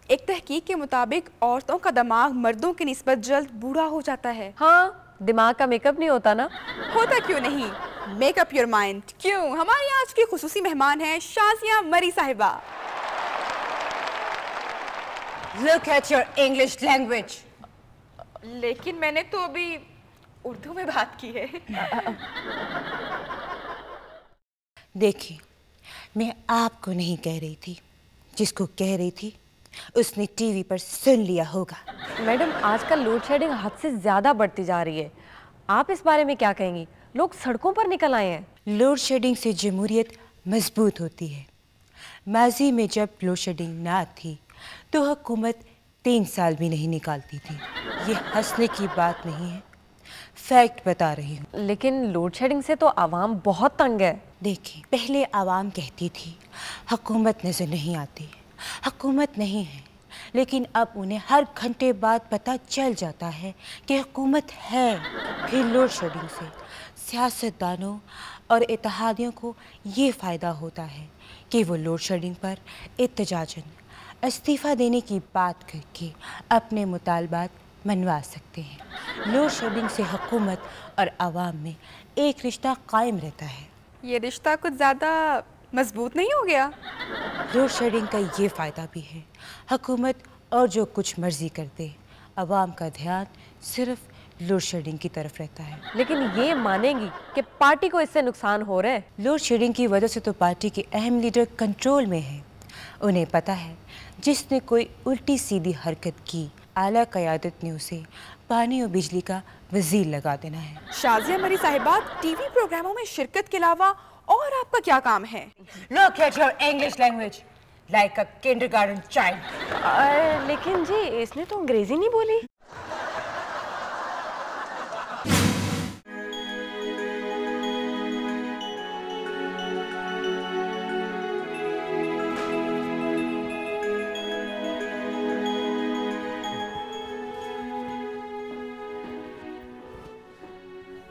एक तहकीक के मुताबिक औरतों का दिमाग मर्दों की निस्बत जल्द बूढ़ा हो जाता है। हाँ, दिमाग का मेकअप नहीं होता ना। होता क्यों नहीं, मेकअप योर माइंड। क्यों, हमारी आज की खुसूसी मेहमान है शाजिया मरी साहिबा। Look at your English language. लेकिन मैंने तो अभी उर्दू में बात की है। देखिए, मैं आपको नहीं कह रही थी, जिसको कह रही थी उसने टीवी पर सुन लिया होगा। मैडम, आजकल लोड शेडिंग हद से ज्यादा बढ़ती जा रही है। आप इस बारे में क्या कहेंगी? लोग सड़कों पर निकल आए हैं। लोड शेडिंग से जमहूरियत मजबूत होती है। माजी में जब लोड शेडिंग ना थी तो हुकूमत 3 साल भी नहीं निकालती थी। ये हंसने की बात नहीं है, फैक्ट बता रही हूँ। लेकिन लोड शेडिंग से तो आवाम बहुत तंग है। देखिए, पहले आवाम कहती थी हुकूमत नजर नहीं आती, हुकूमत नहीं है, लेकिन अब उन्हें हर घंटे बाद पता चल जाता है कि हुकूमत है। फिर लोड शेडिंग से सियासतदानों और इत्तेहादियों को ये फ़ायदा होता है कि वो लोड शेडिंग पर एहतजाजन इस्तीफ़ा देने की बात करके अपने मुतालबात मनवा सकते हैं। लोड शेडिंग से हुकूमत और आवाम में एक रिश्ता कायम रहता है। ये रिश्ता कुछ ज़्यादा मजबूत नहीं हो गया? लोड शेडिंग का ये फ़ायदा भी है, हुकूमत और जो कुछ मर्जी कर दे, आवाम का ध्यान सिर्फ लोड शेडिंग की तरफ रहता है। लेकिन ये मानेंगी कि पार्टी को इससे नुकसान हो रहा है? लोड शेडिंग की वजह से तो पार्टी के अहम लीडर कंट्रोल में है। उन्हें पता है जिसने कोई उल्टी सीधी हरकत की, आला क़यादत ने उसे पानी और बिजली का वजीर लगा देना है। शाजिया मरी साहिबा, टीवी प्रोग्रामों में शिरकत के अलावा और आपका क्या काम है? Look at your English language, like a kindergarten child. लेकिन जी, इसने तो अंग्रेजी नहीं बोली।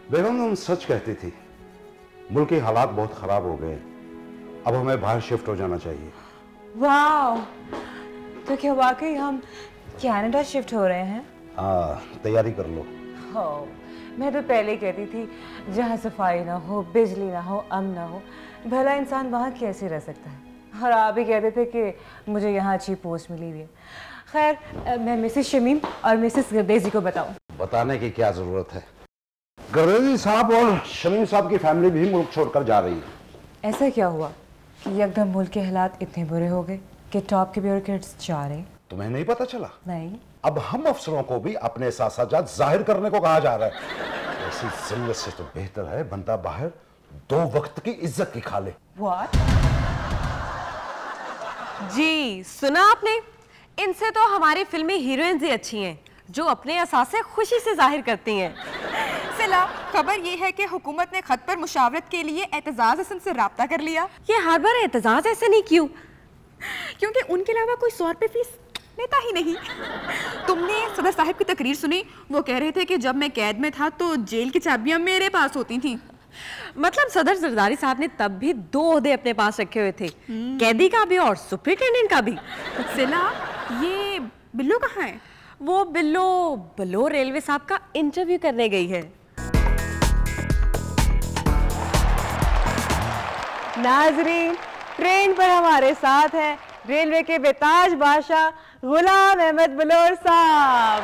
बेगम, हम सच कहती थी, मुल्क के हालात बहुत खराब हो गए, अब हमें बाहर शिफ्ट हो जाना चाहिए। वाह, तो क्या वाकई हम कनाडा शिफ्ट हो रहे हैं? हाँ, तैयारी कर लो। हो, मैं तो पहले ही कहती थी जहाँ सफाई ना हो, बिजली ना हो, अमन ना हो, भला इंसान वहाँ कैसे रह सकता है। और आप ही कहते थे कि मुझे यहाँ अच्छी पोस्ट मिली हुई है। खैर, मैं मिसेस शमीम और मिसेस गर्देजी को बताऊँ? बताने की क्या जरूरत है, गर्देजी साहब और शमीम साहब की फैमिली भी मुल्क छोड़कर जा रही है। ऐसा क्या हुआ कि एकदम मुल्क के हालात इतने बुरे हो गए कि टॉप के ब्यूरोक्रेट्स जा रहे? तुम्हें नहीं पता चला? नहीं। अब हम अफसरों को भी अपने एहसासात जाहिर करने को कहा जा रहा है। ऐसी जिल्लत से तो बेहतर है बंदा बाहर 2 वक्त की इज्जत की खा ले। What? जी, सुना आपने? इनसे तो हमारी फिल्मी हीरोइंस ही अच्छी हैं, जो अपने एहसास से खुशी से जाहिर करती हैं। सिला, खबर ये है कि हुकूमत ने खत पर मुशावरत के लिए एतजाज हसन से राब्ता कर लिया। ये हर बार एतजाज ऐसे नहीं क्यों? क्योंकि उनके अलावा कोई 100 रुपये फीस लेता ही नहीं। तुमने सदर साहब की तकरीर सुनी? वो कह रहे थे कि जब मैं कैद में था तो जेल की चाबियां मेरे पास होती थीं। मतलब सदर जरदारी साहब ने तब भी 2 ओहदे अपने पास रखे हुए थे, कैदी का भी और सुपरिटेंडेंट का भी। सिला, ये बिल्लो कहाँ है? वो बिल्लो रेलवे साहब का इंटरव्यू करने गई है। नाजरीन, ट्रेन पर हमारे साथ है रेलवे के बेताज बादशाह गुलाम अहमद बलोर साहब।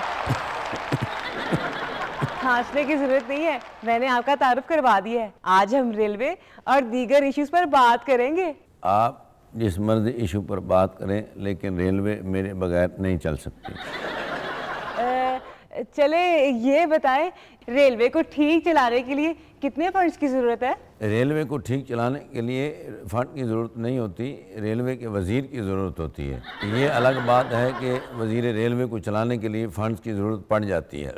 हंसने की जरूरत नहीं है, मैंने आपका तारुफ करवा दिया है। आज हम रेलवे और दीगर इश्यूज पर बात करेंगे। आप जिस मर्जी इशू पर बात करें, लेकिन रेलवे मेरे बगैर नहीं चल सकती। चले ये बताएं, रेलवे को ठीक चलाने के लिए कितने फंड्स की ज़रूरत है? रेलवे को ठीक चलाने के लिए फंड की ज़रूरत नहीं होती, रेलवे के वज़ीर की ज़रूरत होती है। ये अलग बात है कि वज़ीर रेलवे को चलाने के लिए फंड्स की ज़रूरत पड़ जाती है।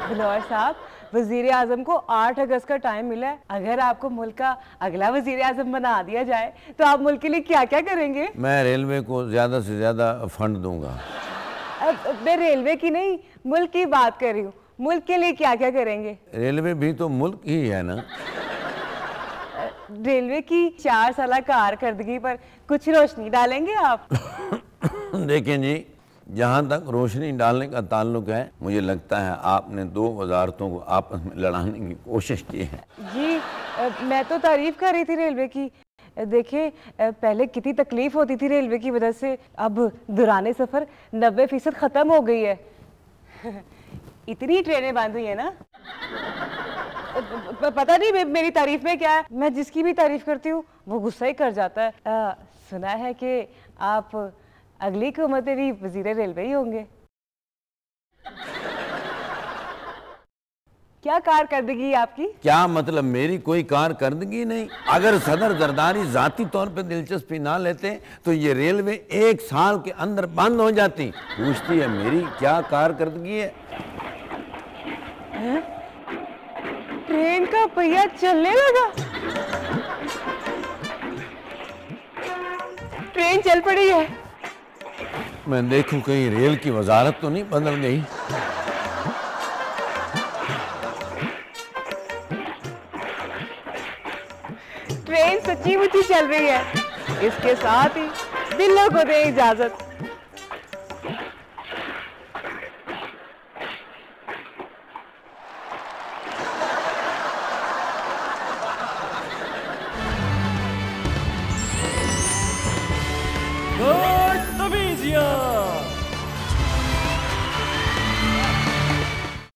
बलोर साहब, वज़ीर आज़म को 8 अगस्त का टाइम मिला है। अगर आपको मुल्क का अगला वज़ीर आज़म बना दिया जाए तो आप मुल्क के लिए क्या क्या करेंगे? मैं रेलवे को ज़्यादा से ज़्यादा फंड दूँगा। मैं रेलवे की नहीं, मुल्क की बात कर रही हूँ। मुल्क के लिए क्या क्या करेंगे? रेलवे भी तो मुल्क ही है ना। रेलवे की 4 साल कारकर्दगी पर कुछ रोशनी डालेंगे आप? देखें जी, जहाँ तक रोशनी डालने का ताल्लुक है, मुझे लगता है आपने दो वजारतों को आपस में लड़ाने की कोशिश की है। जी मैं तो तारीफ कर रही थी रेलवे की। देखिए पहले कितनी तकलीफ होती थी रेलवे की वजह से, अब दौराने सफ़र 90% ख़त्म हो गई है। इतनी ट्रेनें बंद हुई है ना, पता नहीं मेरी तारीफ में क्या है, मैं जिसकी भी तारीफ करती हूँ वो गुस्सा ही कर जाता है। सुना है कि आप अगली हुकूमत में भी वजीर रेलवे ही होंगे। क्या कारकर्दगी आपकी? क्या मतलब मेरी कोई कारकर्दगी नहीं? अगर सदर जरदारी जाती तौर पे दिलचस्पी ना लेते तो ये रेलवे 1 साल के अंदर बंद हो जाती। पूछती है मेरी क्या कारकर्दगी है? ट्रेन का पहिया चलने लगा, ट्रेन चल पड़ी है। मैं देखूं कहीं रेल की वजारत तो नहीं बदल गई। ट्रेन सच्ची मुच्ची चल रही है। इसके साथ ही दिलों को दे इजाजत।